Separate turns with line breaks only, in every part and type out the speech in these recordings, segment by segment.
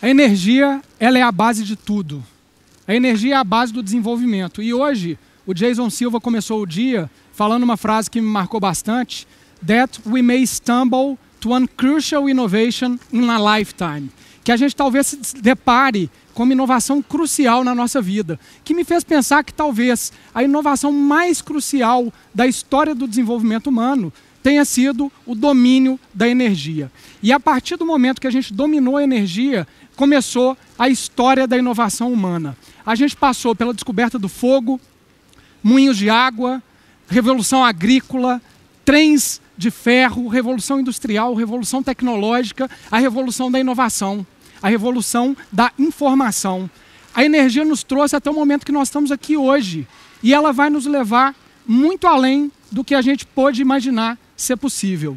A energia, ela é a base de tudo. A energia é a base do desenvolvimento. E hoje, o Jason Silva começou o dia falando uma frase que me marcou bastante, that we may stumble to one crucial innovation in a lifetime. Que a gente talvez se depare com uma inovação crucial na nossa vida, que me fez pensar que talvez a inovação mais crucial da história do desenvolvimento humano tenha sido o domínio da energia. E a partir do momento que a gente dominou a energia, começou a história da inovação humana. A gente passou pela descoberta do fogo, moinhos de água, revolução agrícola, trens de ferro, revolução industrial, revolução tecnológica, a revolução da inovação, a revolução da informação. A energia nos trouxe até o momento que nós estamos aqui hoje. E ela vai nos levar muito além do que a gente pôde imaginar ser possível.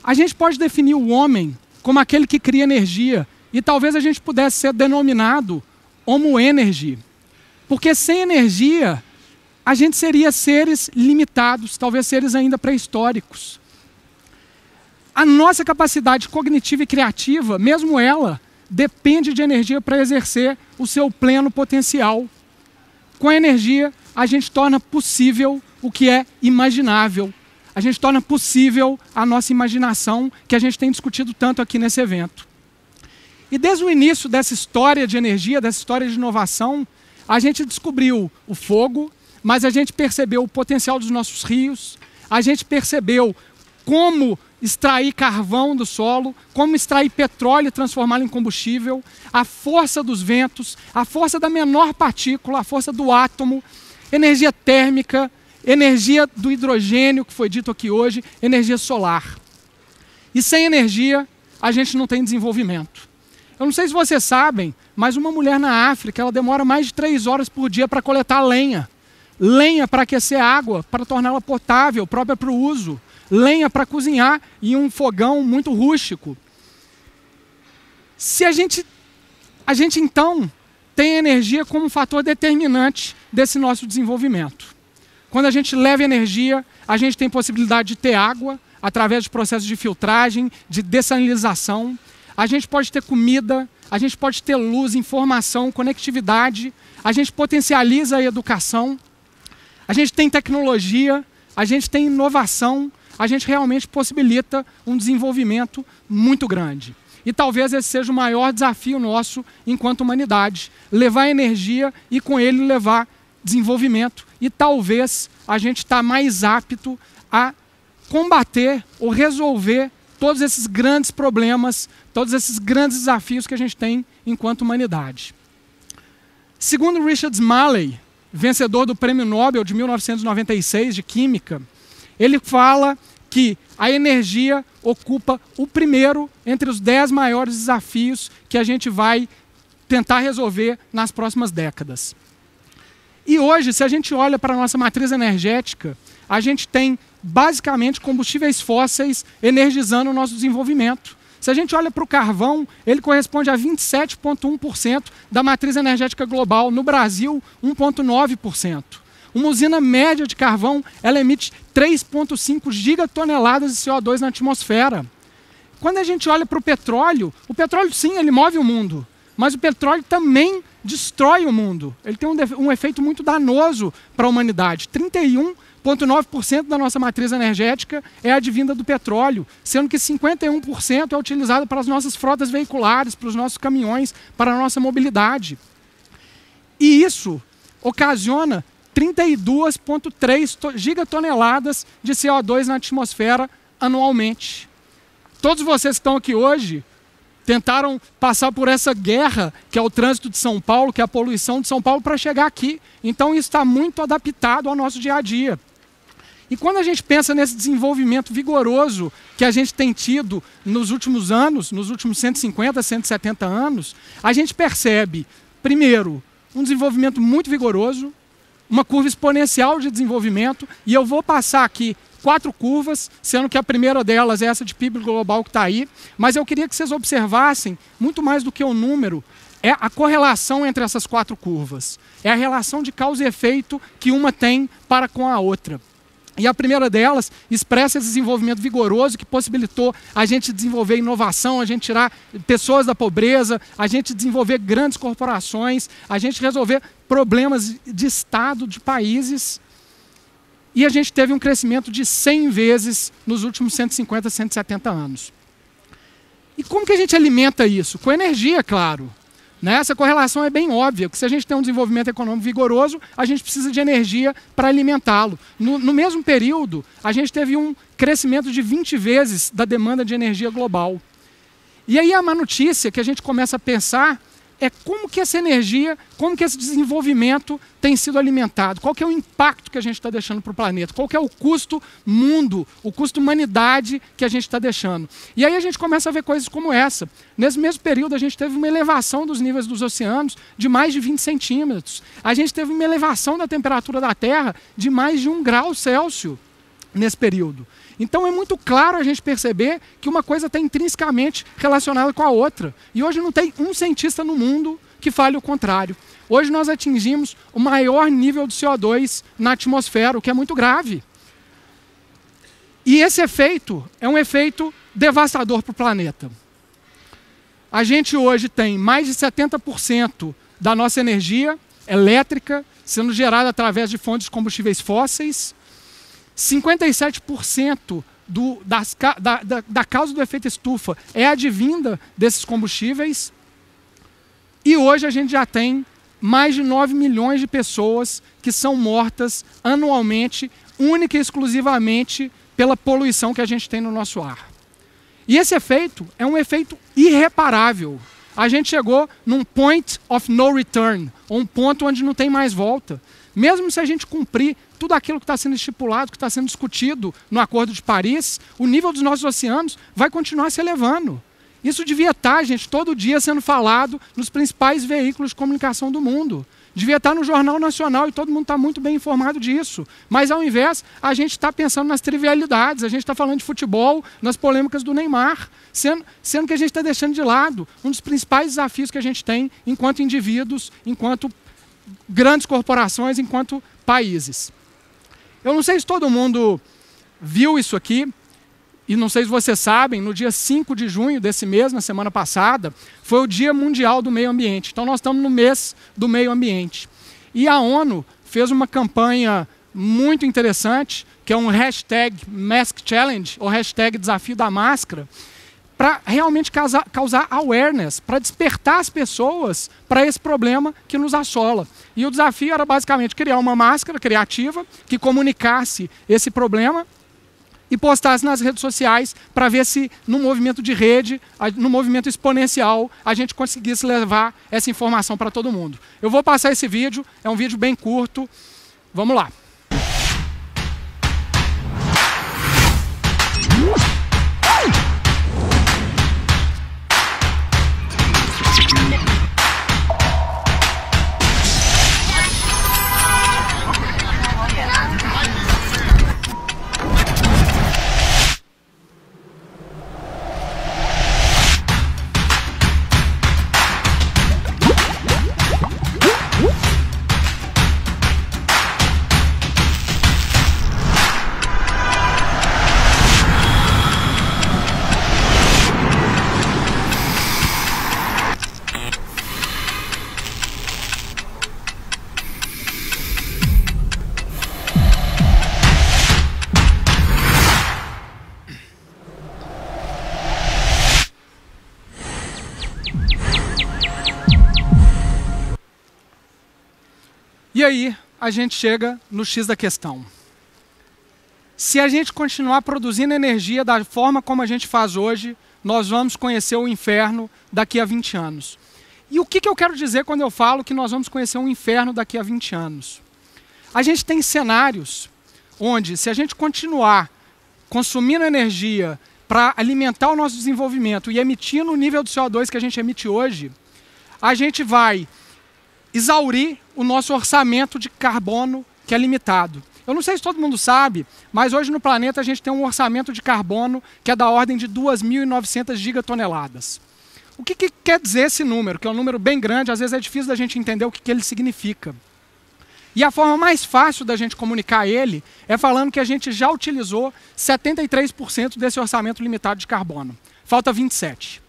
A gente pode definir o homem como aquele que cria energia, e talvez a gente pudesse ser denominado Homo Energy. Porque sem energia, a gente seria seres limitados, talvez seres ainda pré-históricos. A nossa capacidade cognitiva e criativa, mesmo ela, depende de energia para exercer o seu pleno potencial. Com a energia, a gente torna possível o que é imaginável. A gente torna possível a nossa imaginação, que a gente tem discutido tanto aqui nesse evento. E desde o início dessa história de energia, dessa história de inovação, a gente descobriu o fogo, mas a gente percebeu o potencial dos nossos rios, a gente percebeu como extrair carvão do solo, como extrair petróleo e transformá-lo em combustível, a força dos ventos, a força da menor partícula, a força do átomo, energia térmica, energia do hidrogênio, que foi dito aqui hoje, energia solar. E sem energia, a gente não tem desenvolvimento. Eu não sei se vocês sabem, mas uma mulher na África, ela demora mais de 3 horas por dia para coletar lenha. Lenha para aquecer água, para torná-la potável, própria para o uso. Lenha para cozinhar em um fogão muito rústico. Se a gente então tem a energia como um fator determinante desse nosso desenvolvimento. Quando a gente leva energia, a gente tem possibilidade de ter água através de processos de filtragem, de dessalinização. A gente pode ter comida, a gente pode ter luz, informação, conectividade. A gente potencializa a educação. A gente tem tecnologia, a gente tem inovação. A gente realmente possibilita um desenvolvimento muito grande. E talvez esse seja o maior desafio nosso enquanto humanidade. Levar energia e com ele levar desenvolvimento. E talvez a gente está mais apto a combater ou resolver todos esses grandes problemas, todos esses grandes desafios que a gente tem enquanto humanidade. Segundo Richard Smalley, vencedor do Prêmio Nobel de 1996 de Química, ele fala que a energia ocupa o primeiro entre os 10 maiores desafios que a gente vai tentar resolver nas próximas décadas. E hoje, se a gente olha para a nossa matriz energética, a gente tem basicamente combustíveis fósseis energizando o nosso desenvolvimento. Se a gente olha para o carvão, ele corresponde a 27,1% da matriz energética global. No Brasil, 1,9%. Uma usina média de carvão, ela emite 3,5 gigatoneladas de CO2 na atmosfera. Quando a gente olha para o petróleo sim, ele move o mundo, mas o petróleo também destrói o mundo. Ele tem um efeito muito danoso para a humanidade. 31,9% da nossa matriz energética é advinda do petróleo, sendo que 51% é utilizado para as nossas frotas veiculares, para os nossos caminhões, para a nossa mobilidade. E isso ocasiona 32,3 gigatoneladas de CO2 na atmosfera anualmente. Todos vocês que estão aqui hoje tentaram passar por essa guerra, que é o trânsito de São Paulo, que é a poluição de São Paulo, para chegar aqui. Então isso está muito adaptado ao nosso dia a dia. E quando a gente pensa nesse desenvolvimento vigoroso que a gente tem tido nos últimos anos, nos últimos 150, 170 anos, a gente percebe, primeiro, um desenvolvimento muito vigoroso, uma curva exponencial de desenvolvimento, e eu vou passar aqui 4 curvas, sendo que a primeira delas é essa de PIB global que está aí, mas eu queria que vocês observassem, muito mais do que o número, é a correlação entre essas 4 curvas. É a relação de causa e efeito que uma tem para com a outra. E a primeira delas expressa esse desenvolvimento vigoroso que possibilitou a gente desenvolver inovação, a gente tirar pessoas da pobreza, a gente desenvolver grandes corporações, a gente resolver problemas de Estado, de países. E a gente teve um crescimento de 100 vezes nos últimos 150, 170 anos. E como que a gente alimenta isso? Com energia, claro. Né? Essa correlação é bem óbvia, que se a gente tem um desenvolvimento econômico vigoroso, a gente precisa de energia para alimentá-lo. No mesmo período, a gente teve um crescimento de 20 vezes da demanda de energia global. E aí a má notícia que a gente começa a pensar é como que essa energia, como que esse desenvolvimento tem sido alimentado, qual que é o impacto que a gente está deixando para o planeta, qual que é o custo mundo, o custo humanidade que a gente está deixando. E aí a gente começa a ver coisas como essa. Nesse mesmo período a gente teve uma elevação dos níveis dos oceanos de mais de 20 centímetros. A gente teve uma elevação da temperatura da Terra de mais de 1 grau Celsius nesse período. Então é muito claro a gente perceber que uma coisa está intrinsecamente relacionada com a outra. E hoje não tem um cientista no mundo que fale o contrário. Hoje nós atingimos o maior nível de CO2 na atmosfera, o que é muito grave. E esse efeito é um efeito devastador para o planeta. A gente hoje tem mais de 70% da nossa energia elétrica sendo gerada através de fontes de combustíveis fósseis. 57% da causa do efeito estufa é advinda desses combustíveis. E hoje a gente já tem mais de 9 milhões de pessoas que são mortas anualmente, única e exclusivamente pela poluição que a gente tem no nosso ar. E esse efeito é um efeito irreparável. A gente chegou num point of no return, ou um ponto onde não tem mais volta. Mesmo se a gente cumprir tudo aquilo que está sendo estipulado, que está sendo discutido no Acordo de Paris, o nível dos nossos oceanos vai continuar se elevando. Isso devia estar, gente, todo dia sendo falado nos principais veículos de comunicação do mundo. Devia estar no Jornal Nacional e todo mundo está muito bem informado disso. Mas, ao invés, a gente está pensando nas trivialidades, a gente está falando de futebol, nas polêmicas do Neymar, sendo que a gente está deixando de lado um dos principais desafios que a gente tem enquanto indivíduos, enquanto grandes corporações, enquanto países. Eu não sei se todo mundo viu isso aqui, e não sei se vocês sabem, no dia 5 de junho desse mês, na semana passada, foi o Dia Mundial do Meio Ambiente. Então nós estamos no mês do meio ambiente. E a ONU fez uma campanha muito interessante, que é um hashtag Mask Challenge, ou hashtag Desafio da Máscara, para realmente causar awareness, para despertar as pessoas para esse problema que nos assola. E o desafio era basicamente criar uma máscara criativa que comunicasse esse problema e postasse nas redes sociais para ver se no movimento de rede, no movimento exponencial, a gente conseguisse levar essa informação para todo mundo. Eu vou passar esse vídeo, é um vídeo bem curto. Vamos lá. E aí a gente chega no X da questão. Se a gente continuar produzindo energia da forma como a gente faz hoje, nós vamos conhecer o inferno daqui a 20 anos. E o que eu quero dizer quando eu falo que nós vamos conhecer um inferno daqui a 20 anos? A gente tem cenários onde, se a gente continuar consumindo energia para alimentar o nosso desenvolvimento e emitindo o nível de CO2 que a gente emite hoje, a gente vai exaurir o nosso orçamento de carbono, que é limitado. Eu não sei se todo mundo sabe, mas hoje no planeta a gente tem um orçamento de carbono que é da ordem de 2.900 gigatoneladas. O que quer dizer esse número? Que é um número bem grande, às vezes é difícil da gente entender o que ele significa. E a forma mais fácil da gente comunicar ele é falando que a gente já utilizou 73% desse orçamento limitado de carbono. Falta 27%.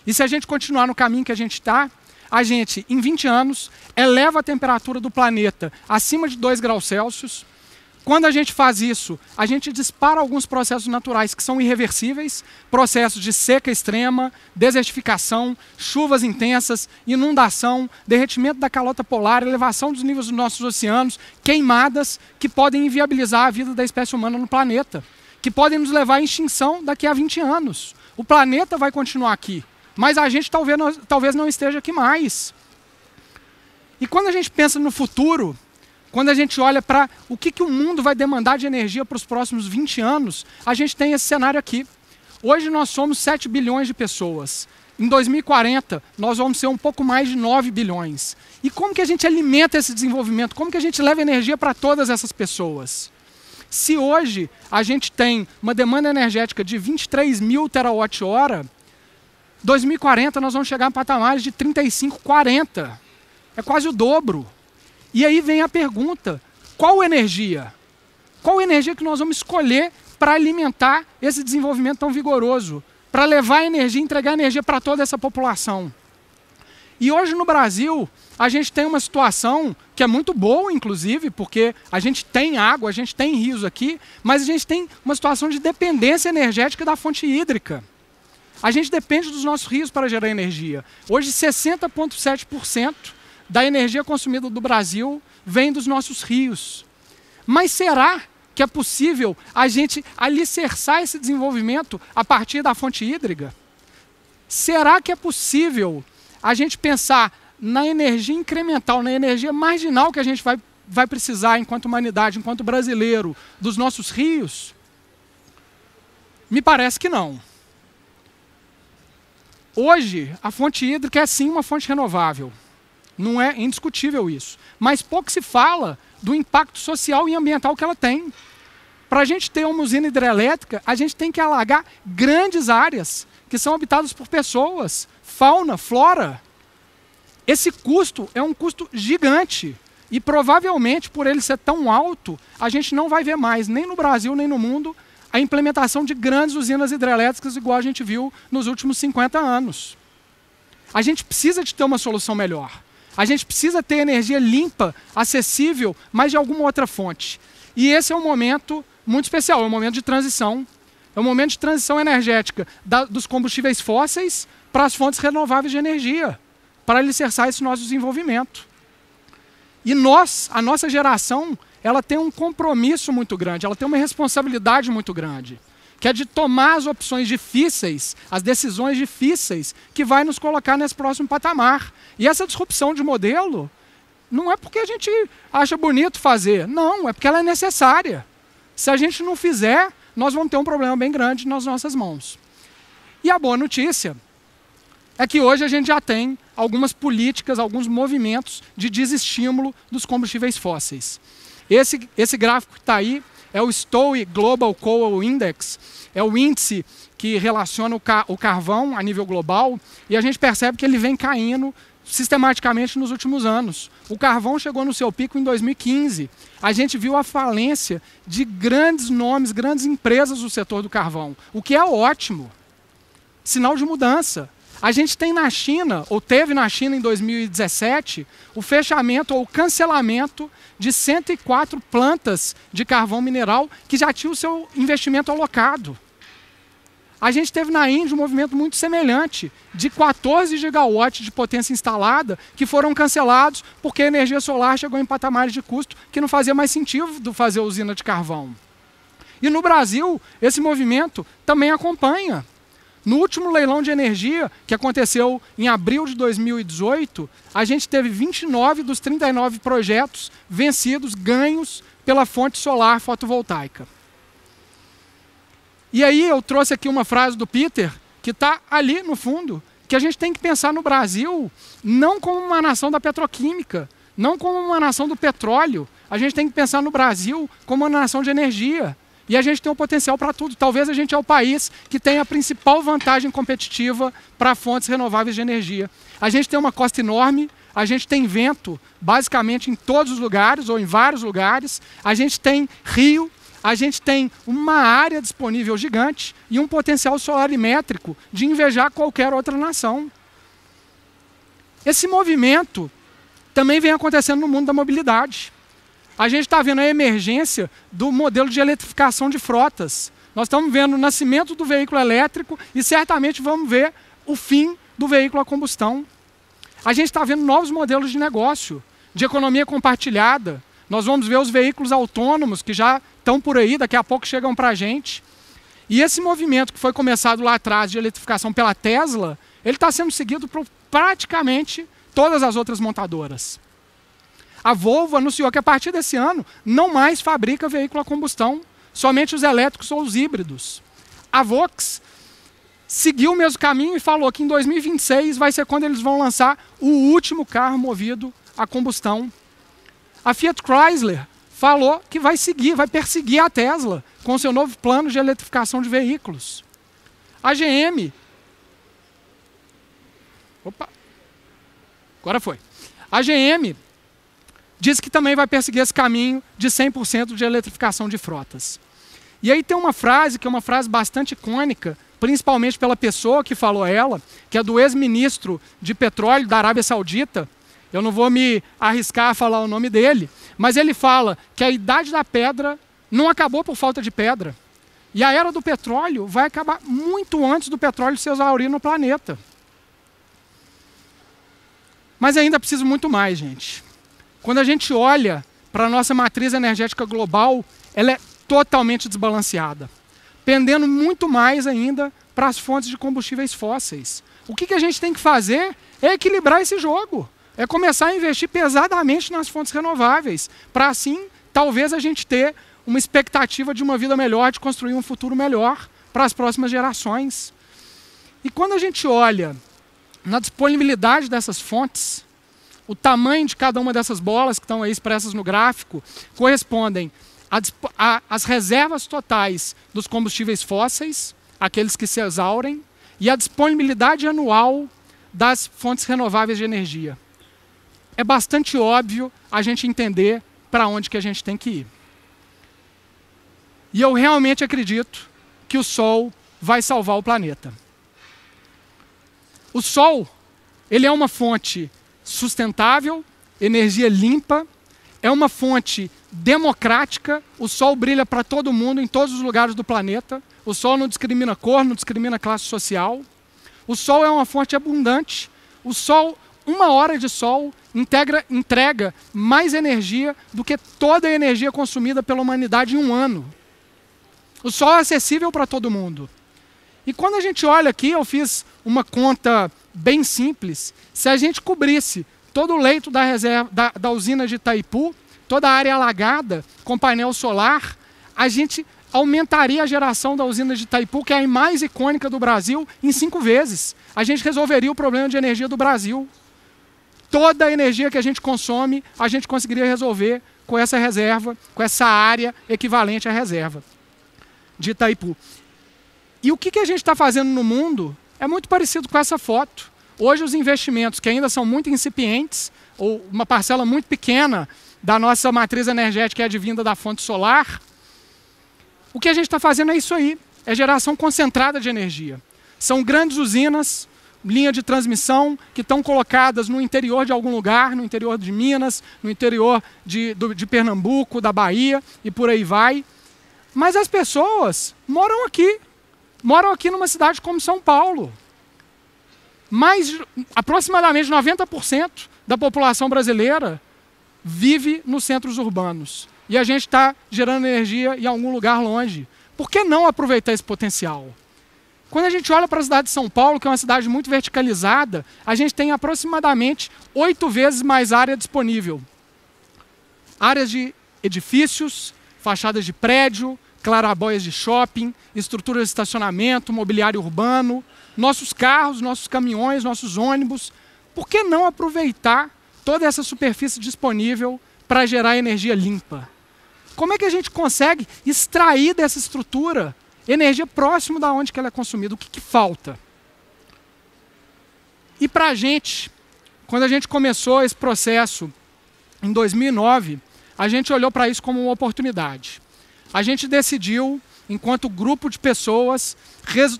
E se a gente continuar no caminho que a gente está, a gente, em 20 anos, eleva a temperatura do planeta acima de 2 graus Celsius. Quando a gente faz isso, a gente dispara alguns processos naturais que são irreversíveis, processos de seca extrema, desertificação, chuvas intensas, inundação, derretimento da calota polar, elevação dos níveis dos nossos oceanos, queimadas que podem inviabilizar a vida da espécie humana no planeta, que podem nos levar à extinção daqui a 20 anos. O planeta vai continuar aqui, mas a gente talvez não esteja aqui mais. E quando a gente pensa no futuro, quando a gente olha para o que o mundo vai demandar de energia para os próximos 20 anos, a gente tem esse cenário aqui. Hoje nós somos 7 bilhões de pessoas. Em 2040, nós vamos ser um pouco mais de 9 bilhões. E como que a gente alimenta esse desenvolvimento? Como que a gente leva energia para todas essas pessoas? Se hoje a gente tem uma demanda energética de 23 mil terawatt-hora, 2040 nós vamos chegar a patamares de 35, 40. É quase o dobro. E aí vem a pergunta, qual energia? Qual energia que nós vamos escolher para alimentar esse desenvolvimento tão vigoroso? Para levar energia, entregar energia para toda essa população? E hoje no Brasil, a gente tem uma situação que é muito boa, inclusive, porque a gente tem água, a gente tem rios aqui, mas a gente tem uma situação de dependência energética da fonte hídrica. A gente depende dos nossos rios para gerar energia. Hoje, 60,7% da energia consumida do Brasil vem dos nossos rios. Mas será que é possível a gente alicerçar esse desenvolvimento a partir da fonte hídrica? Será que é possível a gente pensar na energia incremental, na energia marginal que a gente vai precisar enquanto humanidade, enquanto brasileiro, dos nossos rios? Me parece que não. Hoje, a fonte hídrica é sim uma fonte renovável. Não é indiscutível isso. Mas pouco se fala do impacto social e ambiental que ela tem. Para a gente ter uma usina hidrelétrica, a gente tem que alagar grandes áreas que são habitadas por pessoas, fauna, flora. Esse custo é um custo gigante. E provavelmente, por ele ser tão alto, a gente não vai ver mais, nem no Brasil, nem no mundo, a implementação de grandes usinas hidrelétricas igual a gente viu nos últimos 50 anos. A gente precisa de ter uma solução melhor. A gente precisa ter energia limpa, acessível, mas de alguma outra fonte. E esse é um momento muito especial, é um momento de transição. É um momento de transição energética dos combustíveis fósseis para as fontes renováveis de energia, para alicerçar esse nosso desenvolvimento. E a nossa geração, ela tem um compromisso muito grande, ela tem uma responsabilidade muito grande, que é de tomar as opções difíceis, as decisões difíceis, que vai nos colocar nesse próximo patamar. E essa disrupção de modelo não é porque a gente acha bonito fazer, não, é porque ela é necessária. Se a gente não fizer, nós vamos ter um problema bem grande nas nossas mãos. E a boa notícia é que hoje a gente já tem algumas políticas, alguns movimentos de desestímulo dos combustíveis fósseis. Esse gráfico que está aí é o STOI Global Coal Index, é o índice que relaciona o carvão a nível global, e a gente percebe que ele vem caindo sistematicamente nos últimos anos. O carvão chegou no seu pico em 2015. A gente viu a falência de grandes nomes, grandes empresas do setor do carvão, o que é ótimo, sinal de mudança. A gente tem na China, ou teve na China em 2017, o fechamento ou cancelamento de 104 plantas de carvão mineral que já tinham o seu investimento alocado. A gente teve na Índia um movimento muito semelhante, de 14 gigawatts de potência instalada, que foram cancelados porque a energia solar chegou em patamares de custo que não fazia mais sentido fazer usina de carvão. E no Brasil, esse movimento também acompanha. No último leilão de energia, que aconteceu em abril de 2018, a gente teve 29 dos 39 projetos vencidos, ganhos pela fonte solar fotovoltaica. E aí eu trouxe aqui uma frase do Peter, que está ali no fundo, que a gente tem que pensar no Brasil não como uma nação da petroquímica, não como uma nação do petróleo. A gente tem que pensar no Brasil como uma nação de energia. E a gente tem um potencial para tudo. Talvez a gente é o país que tem a principal vantagem competitiva para fontes renováveis de energia. A gente tem uma costa enorme, a gente tem vento basicamente em todos os lugares, ou em vários lugares, a gente tem rio, a gente tem uma área disponível gigante e um potencial solarimétrico de invejar qualquer outra nação. Esse movimento também vem acontecendo no mundo da mobilidade. A gente está vendo a emergência do modelo de eletrificação de frotas. Nós estamos vendo o nascimento do veículo elétrico e certamente vamos ver o fim do veículo a combustão. A gente está vendo novos modelos de negócio, de economia compartilhada. Nós vamos ver os veículos autônomos que já estão por aí, daqui a pouco chegam para a gente. E esse movimento que foi começado lá atrás de eletrificação pela Tesla, ele está sendo seguido por praticamente todas as outras montadoras. A Volvo anunciou que a partir desse ano não mais fabrica veículo a combustão, somente os elétricos ou os híbridos. A Volks seguiu o mesmo caminho e falou que em 2026 vai ser quando eles vão lançar o último carro movido a combustão. A Fiat Chrysler falou que vai perseguir a Tesla com seu novo plano de eletrificação de veículos. A GM... Agora foi. A GM diz que também vai perseguir esse caminho de 100% de eletrificação de frotas. E aí tem uma frase, que é uma frase bastante icônica, principalmente pela pessoa que falou ela, que é do ex-ministro de petróleo da Arábia Saudita. Eu não vou me arriscar a falar o nome dele, mas ele fala que a idade da pedra não acabou por falta de pedra. E a era do petróleo vai acabar muito antes do petróleo se exaurir no planeta. Mas ainda precisa muito mais, gente. Quando a gente olha para a nossa matriz energética global, ela é totalmente desbalanceada, pendendo muito mais ainda para as fontes de combustíveis fósseis. O que a gente tem que fazer é equilibrar esse jogo, é começar a investir pesadamente nas fontes renováveis, para assim, talvez a gente ter uma expectativa de uma vida melhor, de construir um futuro melhor para as próximas gerações. E quando a gente olha na disponibilidade dessas fontes, o tamanho de cada uma dessas bolas que estão aí expressas no gráfico correspondem às reservas totais dos combustíveis fósseis, aqueles que se exaurem, e a disponibilidade anual das fontes renováveis de energia. É bastante óbvio a gente entender para onde que a gente tem que ir. E eu realmente acredito que o Sol vai salvar o planeta. O Sol, ele é uma fonte sustentável, energia limpa, é uma fonte democrática, o Sol brilha para todo mundo, em todos os lugares do planeta, o Sol não discrimina cor, não discrimina classe social, o Sol é uma fonte abundante, o Sol, 1 hora de Sol, entrega mais energia do que toda a energia consumida pela humanidade em 1 ano. O Sol é acessível para todo mundo. E quando a gente olha aqui, eu fiz uma conta bem simples, se a gente cobrisse todo o leito da usina de Itaipu, toda a área alagada com painel solar, a gente aumentaria a geração da usina de Itaipu, que é a mais icônica do Brasil, em 5 vezes. A gente resolveria o problema de energia do Brasil. Toda a energia que a gente consome, a gente conseguiria resolver com essa reserva, com essa área equivalente à reserva de Itaipu. E o que a gente está fazendo no mundo é muito parecido com essa foto. Hoje os investimentos, que ainda são muito incipientes, ou uma parcela muito pequena da nossa matriz energética é advinda da fonte solar, o que a gente está fazendo é isso aí, é geração concentrada de energia. São grandes usinas, linha de transmissão, que estão colocadas no interior de algum lugar, no interior de Minas, no interior de Pernambuco, da Bahia, e por aí vai. Mas as pessoas moram aqui numa cidade como São Paulo. Aproximadamente 90% da população brasileira vive nos centros urbanos. E a gente está gerando energia em algum lugar longe. Por que não aproveitar esse potencial? Quando a gente olha para a cidade de São Paulo, que é uma cidade muito verticalizada, a gente tem aproximadamente 8 vezes mais área disponível. Áreas de edifícios, fachadas de prédio, clarabóias de shopping, estruturas de estacionamento, mobiliário urbano, nossos carros, nossos caminhões, nossos ônibus. Por que não aproveitar toda essa superfície disponível para gerar energia limpa? Como é que a gente consegue extrair dessa estrutura energia próximo da onde que ela é consumida? O que falta? E para a gente quando a gente começou esse processo em 2009, a gente olhou para isso como uma oportunidade. A gente decidiu, enquanto grupo de pessoas,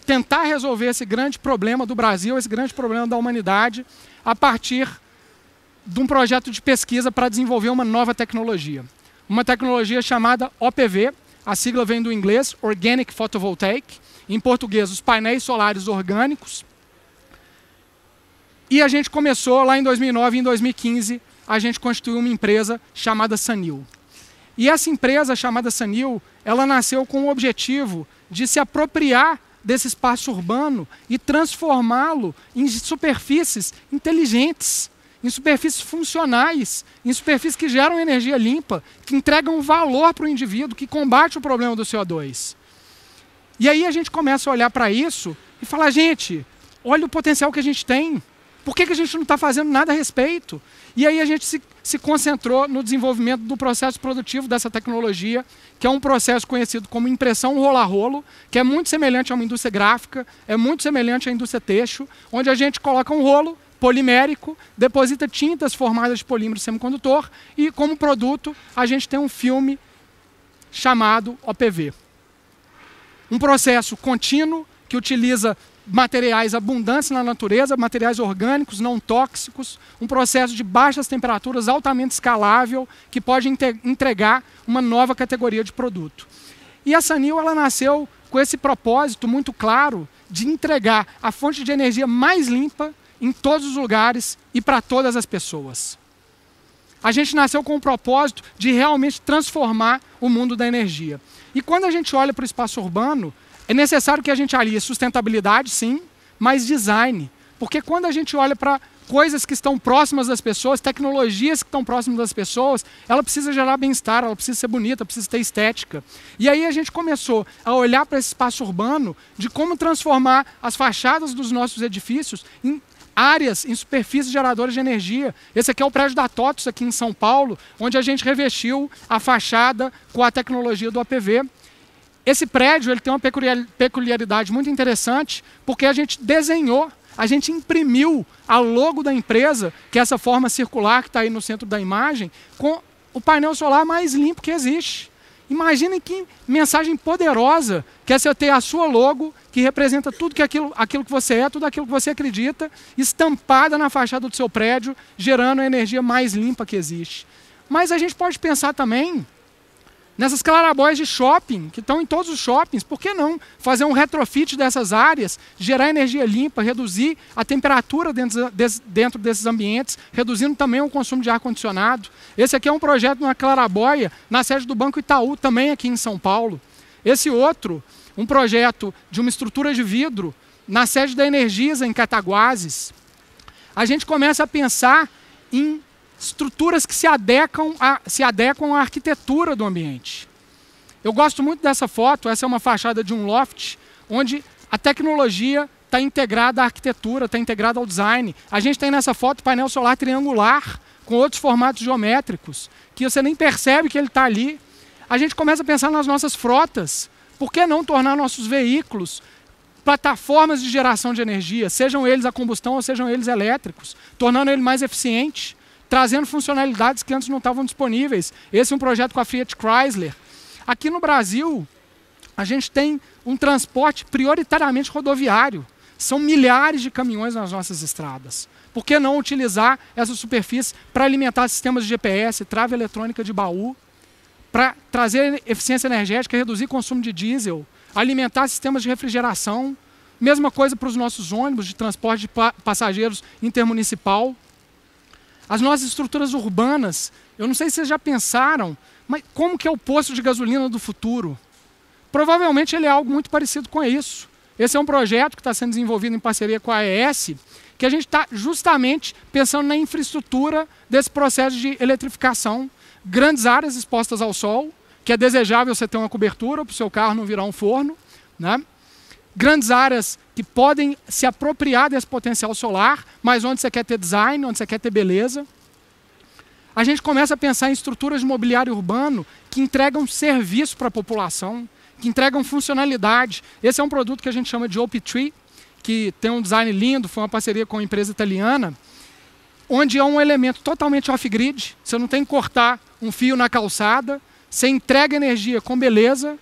tentar resolver esse grande problema do Brasil, esse grande problema da humanidade, a partir de um projeto de pesquisa para desenvolver uma nova tecnologia. Uma tecnologia chamada OPV, a sigla vem do inglês, Organic Photovoltaic, em português, os painéis solares orgânicos. E a gente começou lá em 2009 e em 2015, a gente constituiu uma empresa chamada Sanil. E essa empresa chamada Sanil, ela nasceu com o objetivo de se apropriar desse espaço urbano e transformá-lo em superfícies inteligentes, em superfícies funcionais, em superfícies que geram energia limpa, que entregam valor para o indivíduo, que combate o problema do CO2. E aí a gente começa a olhar para isso e falar, gente, olha o potencial que a gente tem. Por que a gente não está fazendo nada a respeito? E aí a gente se concentrou no desenvolvimento do processo produtivo dessa tecnologia, que é um processo conhecido como impressão rolo-a-rolo, que é muito semelhante a uma indústria gráfica, é muito semelhante à indústria têxtil, onde a gente coloca um rolo polimérico, deposita tintas formadas de polímero semicondutor e, como produto, a gente tem um filme chamado OPV. Um processo contínuo que utiliza materiais abundantes na natureza, materiais orgânicos, não tóxicos, um processo de baixas temperaturas, altamente escalável, que pode entregar uma nova categoria de produto. E a Sanil, ela nasceu com esse propósito muito claro de entregar a fonte de energia mais limpa em todos os lugares e para todas as pessoas. A gente nasceu com o propósito de realmente transformar o mundo da energia. E quando a gente olha para o espaço urbano, é necessário que a gente alie sustentabilidade, sim, mas design. Porque quando a gente olha para coisas que estão próximas das pessoas, tecnologias que estão próximas das pessoas, ela precisa gerar bem-estar, ela precisa ser bonita, precisa ter estética. E aí a gente começou a olhar para esse espaço urbano de como transformar as fachadas dos nossos edifícios em áreas, em superfícies geradoras de energia. Esse aqui é o prédio da TOTUS, aqui em São Paulo, onde a gente revestiu a fachada com a tecnologia do OPV. Esse prédio ele tem uma peculiaridade muito interessante, porque a gente desenhou, a gente imprimiu a logo da empresa, que é essa forma circular que está aí no centro da imagem, com o painel solar mais limpo que existe. Imaginem que mensagem poderosa que é você ter a sua logo, que representa tudo que aquilo que você é, tudo aquilo que você acredita, estampada na fachada do seu prédio, gerando a energia mais limpa que existe. Mas a gente pode pensar também nessas clarabóias de shopping, que estão em todos os shoppings. Por que não fazer um retrofit dessas áreas, gerar energia limpa, reduzir a temperatura dentro desses ambientes, reduzindo também o consumo de ar-condicionado? Esse aqui é um projeto numa clarabóia, na sede do Banco Itaú, também aqui em São Paulo. Esse outro, um projeto de uma estrutura de vidro, na sede da Energisa, em Cataguases. A gente começa a pensar em estruturas que se adequam à arquitetura do ambiente. Eu gosto muito dessa foto, essa é uma fachada de um loft, onde a tecnologia está integrada à arquitetura, está integrada ao design. A gente tem nessa foto painel solar triangular, com outros formatos geométricos, que você nem percebe que ele está ali. A gente começa a pensar nas nossas frotas. Por que não tornar nossos veículos plataformas de geração de energia, sejam eles a combustão ou sejam eles elétricos, tornando ele mais eficiente, trazendo funcionalidades que antes não estavam disponíveis. Esse é um projeto com a Fiat Chrysler. Aqui no Brasil, a gente tem um transporte prioritariamente rodoviário. São milhares de caminhões nas nossas estradas. Por que não utilizar essa superfície para alimentar sistemas de GPS, trave eletrônica de baú, para trazer eficiência energética, reduzir consumo de diesel, alimentar sistemas de refrigeração? Mesma coisa para os nossos ônibus de transporte de passageiros intermunicipal. As nossas estruturas urbanas, eu não sei se vocês já pensaram, mas como que é o posto de gasolina do futuro? Provavelmente ele é algo muito parecido com isso. Esse é um projeto que está sendo desenvolvido em parceria com a AES, que a gente está justamente pensando na infraestrutura desse processo de eletrificação. Grandes áreas expostas ao sol, que é desejável você ter uma cobertura para o seu carro não virar um forno, né? Grandes áreas que podem se apropriar desse potencial solar, mas onde você quer ter design, onde você quer ter beleza. A gente começa a pensar em estruturas de mobiliário urbano que entregam serviço para a população, que entregam funcionalidade. Esse é um produto que a gente chama de OP3, que tem um design lindo, foi uma parceria com uma empresa italiana. onde é um elemento totalmente off-grid, você não tem que cortar um fio na calçada, você entrega energia com beleza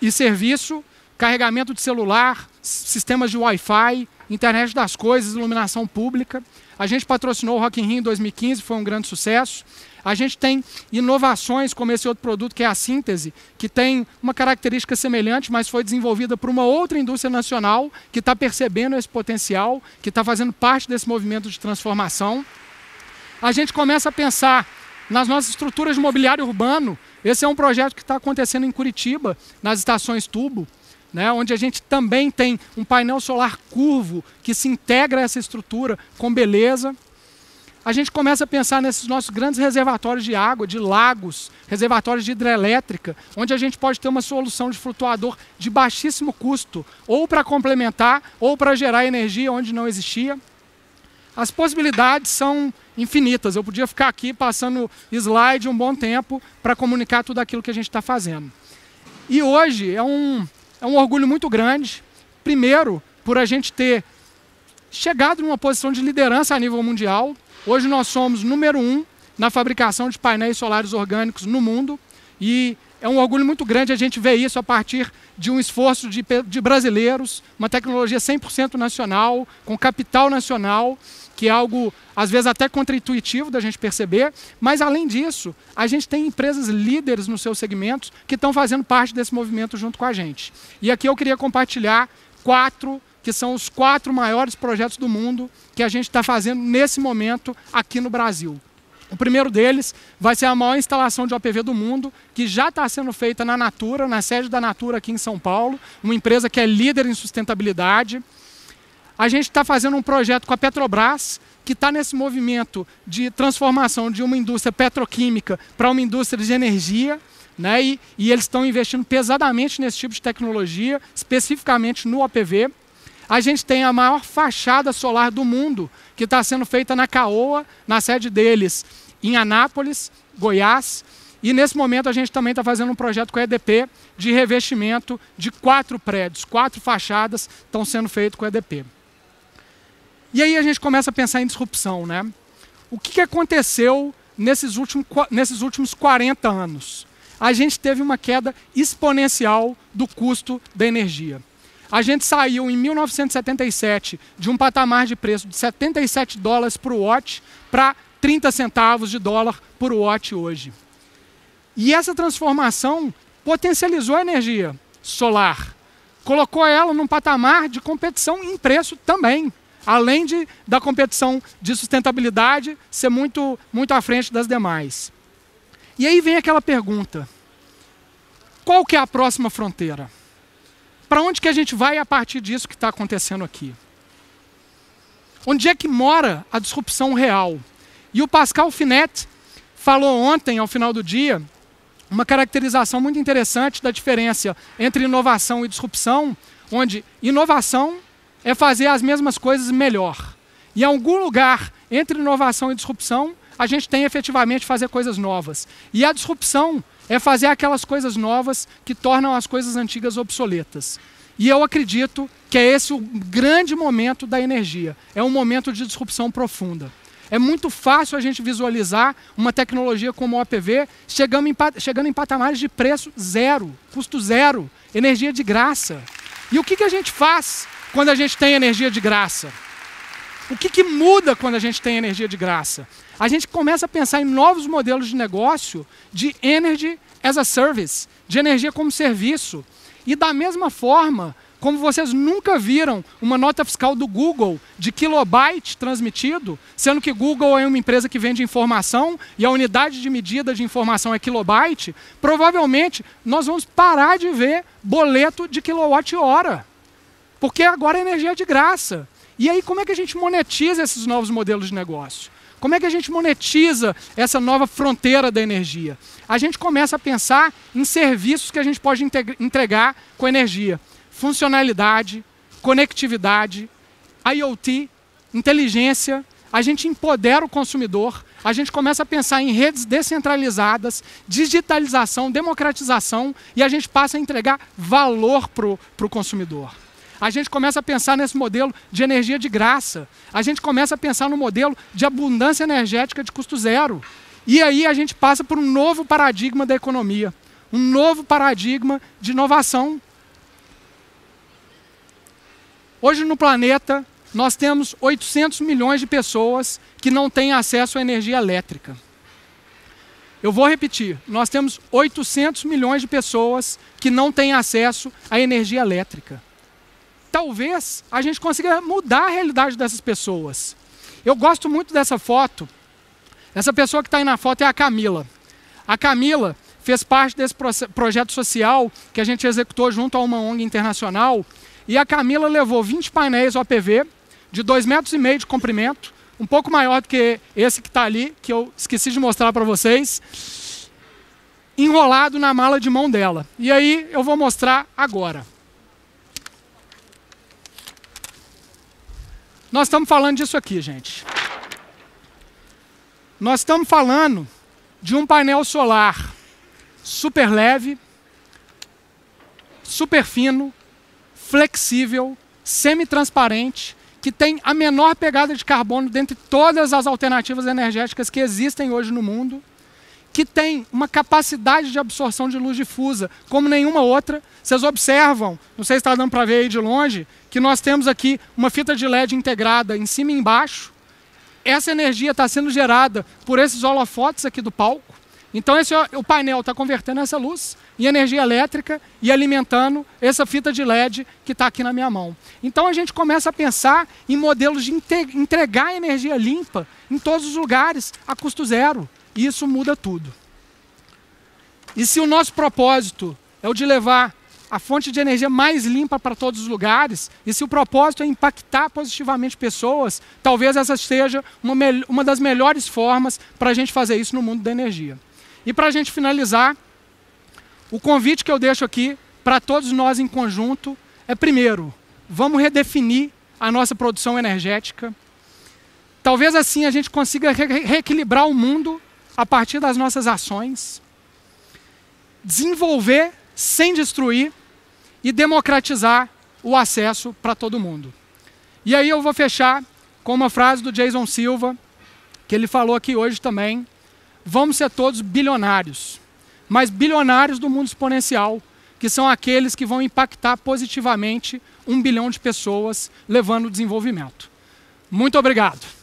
e serviço, carregamento de celular, sistemas de Wi-Fi, internet das coisas, iluminação pública. A gente patrocinou o Rock in Rio em 2015, foi um grande sucesso. A gente tem inovações como esse outro produto que é a Síntese, que tem uma característica semelhante, mas foi desenvolvida por uma outra indústria nacional que está percebendo esse potencial, que está fazendo parte desse movimento de transformação. A gente começa a pensar nas nossas estruturas de mobiliário urbano. Esse é um projeto que está acontecendo em Curitiba, nas estações tubo, né, onde a gente também tem um painel solar curvo que se integra a essa estrutura com beleza. A gente começa a pensar nesses nossos grandes reservatórios de água, de lagos, reservatórios de hidrelétrica, onde a gente pode ter uma solução de flutuador de baixíssimo custo, ou para complementar, ou para gerar energia onde não existia. As possibilidades são infinitas. Eu podia ficar aqui passando slide um bom tempo para comunicar tudo aquilo que a gente está fazendo. E hoje é um orgulho muito grande, primeiro, por a gente ter chegado numa posição de liderança a nível mundial. Hoje nós somos número 1 na fabricação de painéis solares orgânicos no mundo e é um orgulho muito grande a gente ver isso a partir de um esforço de brasileiros, uma tecnologia 100% nacional, com capital nacional, que é algo, às vezes, até contraintuitivo da gente perceber, mas, além disso, a gente tem empresas líderes nos seus segmentos que estão fazendo parte desse movimento junto com a gente. E aqui eu queria compartilhar 4 que são os 4 maiores projetos do mundo que a gente está fazendo nesse momento aqui no Brasil. O primeiro deles vai ser a maior instalação de OPV do mundo, que já está sendo feita na Natura, na sede da Natura aqui em São Paulo, uma empresa que é líder em sustentabilidade. A gente está fazendo um projeto com a Petrobras, que está nesse movimento de transformação de uma indústria petroquímica para uma indústria de energia, né? E eles estão investindo pesadamente nesse tipo de tecnologia, especificamente no OPV. A gente tem a maior fachada solar do mundo, que está sendo feita na Caoa, na sede deles, em Anápolis, Goiás. E nesse momento a gente também está fazendo um projeto com a EDP de revestimento de 4 prédios, 4 fachadas estão sendo feitas com a EDP. E aí a gente começa a pensar em disrupção, né? O que aconteceu nesses últimos 40 anos? A gente teve uma queda exponencial do custo da energia. A gente saiu em 1977 de um patamar de preço de $77 por watt para 30 centavos de dólar por watt hoje. E essa transformação potencializou a energia solar, colocou ela num patamar de competição em preço também, além da competição de sustentabilidade ser muito à frente das demais. E aí vem aquela pergunta, qual que é a próxima fronteira? Para onde que a gente vai a partir disso que está acontecendo aqui? Onde é que mora a disrupção real? E o Pascal Finette falou ontem, ao final do dia, uma caracterização muito interessante da diferença entre inovação e disrupção, onde inovação é fazer as mesmas coisas melhor. E em algum lugar entre inovação e disrupção, a gente tem efetivamente fazer coisas novas. E a disrupção é fazer aquelas coisas novas que tornam as coisas antigas obsoletas. E eu acredito que é esse o grande momento da energia. É um momento de disrupção profunda. É muito fácil a gente visualizar uma tecnologia como o OPV chegando em patamares de preço zero, custo zero, energia de graça. E o que a gente faz quando a gente tem energia de graça? O que muda quando a gente tem energia de graça? A gente começa a pensar em novos modelos de negócio de Energy as a Service, de energia como serviço. E da mesma forma, como vocês nunca viram uma nota fiscal do Google de kilobyte transmitido, sendo que Google é uma empresa que vende informação e a unidade de medida de informação é kilobyte, provavelmente nós vamos parar de ver boleto de quilowatt-hora, porque agora a energia é de graça. E aí como é que a gente monetiza esses novos modelos de negócio? Como é que a gente monetiza essa nova fronteira da energia? A gente começa a pensar em serviços que a gente pode entregar com energia. Funcionalidade, conectividade, IoT, inteligência. A gente empodera o consumidor, a gente começa a pensar em redes descentralizadas, digitalização, democratização, e a gente passa a entregar valor para o consumidor. a gente começa a pensar nesse modelo de energia de graça, a gente começa a pensar no modelo de abundância energética de custo zero. E aí a gente passa por um novo paradigma da economia, um novo paradigma de inovação. Hoje no planeta, nós temos 800 milhões de pessoas que não têm acesso à energia elétrica. Eu vou repetir, nós temos 800 milhões de pessoas que não têm acesso à energia elétrica. Talvez a gente consiga mudar a realidade dessas pessoas. Eu gosto muito dessa foto. Essa pessoa que está aí na foto é a Camila. A Camila fez parte desse projeto social que a gente executou junto a uma ONG internacional. E a Camila levou 20 painéis OPV de 2,5 metros de comprimento, um pouco maior do que esse que está ali, que eu esqueci de mostrar para vocês, enrolado na mala de mão dela. E aí eu vou mostrar agora. Nós estamos falando disso aqui, gente. Nós estamos falando de um painel solar super leve, super fino, flexível, semi-transparente, que tem a menor pegada de carbono dentre todas as alternativas energéticas que existem hoje no mundo, que tem uma capacidade de absorção de luz difusa como nenhuma outra. Vocês observam, não sei se está dando para ver aí de longe, que nós temos aqui uma fita de LED integrada em cima e embaixo. Essa energia está sendo gerada por esses holofotes aqui do palco. Então o painel está convertendo essa luz em energia elétrica e alimentando essa fita de LED que está aqui na minha mão. Então a gente começa a pensar em modelos de entregar energia limpa em todos os lugares a custo zero. E isso muda tudo. E se o nosso propósito é o de levar a fonte de energia mais limpa para todos os lugares, e se o propósito é impactar positivamente pessoas, talvez essa seja uma das melhores formas para a gente fazer isso no mundo da energia. E para a gente finalizar, o convite que eu deixo aqui para todos nós em conjunto é, primeiro, vamos redefinir a nossa produção energética. Talvez assim a gente consiga reequilibrar o mundo a partir das nossas ações. Desenvolver sem destruir e democratizar o acesso para todo mundo. E aí eu vou fechar com uma frase do Jason Silva, que ele falou aqui hoje também. Vamos ser todos bilionários, mas bilionários do mundo exponencial, que são aqueles que vão impactar positivamente 1 bilhão de pessoas, levando o desenvolvimento. Muito obrigado.